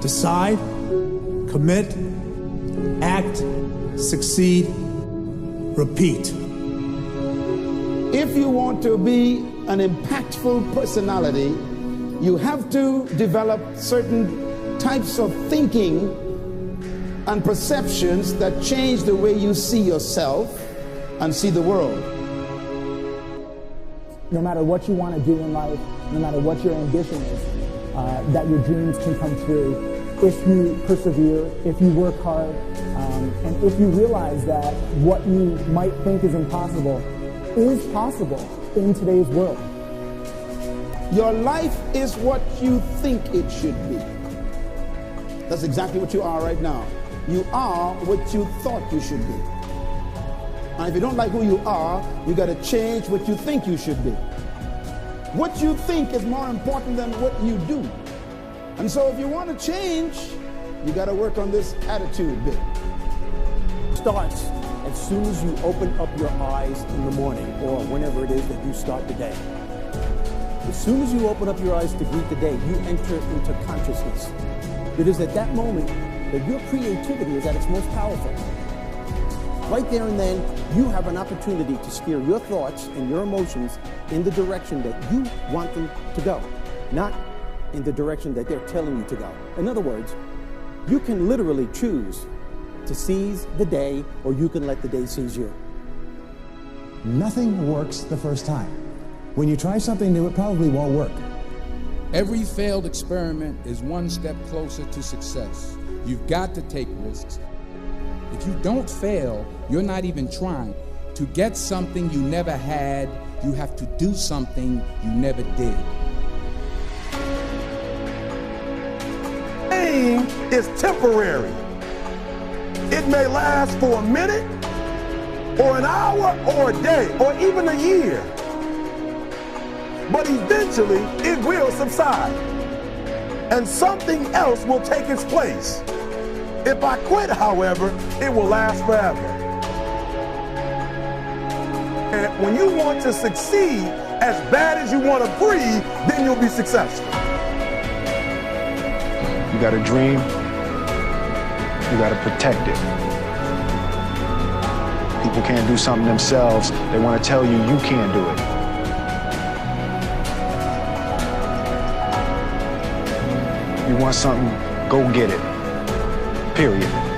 Decide, commit, act, succeed, repeat. If you want to be an impactful personality, you have to develop certain types of thinking and perceptions that change the way you see yourself and see the world. No matter what you want to do in life, no matter what your ambition is, that your dreams can come true if you persevere, if you work hard, and if you realize that what you might think is impossible is possible in today's world. Your life is what you think it should be. That's exactly what you are right now. You are what you thought you should be. And if you don't like who you are, you got to change what you think you should be. What you think is more important than what you do. And so if you want to change, you got to work on this attitude bit. It starts as soon as you open up your eyes in the morning or whenever it is that you start the day. As soon as you open up your eyes to greet the day, you enter into consciousness. It is at that moment that your creativity is at its most powerful. Right there and then, you have an opportunity to steer your thoughts and your emotions in the direction that you want them to go, not in the direction that they're telling you to go. In other words, you can literally choose to seize the day, or you can let the day seize you. Nothing works the first time. When you try something new, it probably won't work. Every failed experiment is one step closer to success. You've got to take risks. If you don't fail, you're not even trying. To get something you never had, you have to do something you never did. Pain is temporary. It may last for a minute, or an hour, or a day, or even a year. But eventually, it will subside, and something else will take its place. If I quit, however, it will last forever. And when you want to succeed as bad as you want to breathe, then you'll be successful. You got a dream, you got to protect it. People can't do something themselves. They want to tell you you can't do it. You want something, go get it. Period.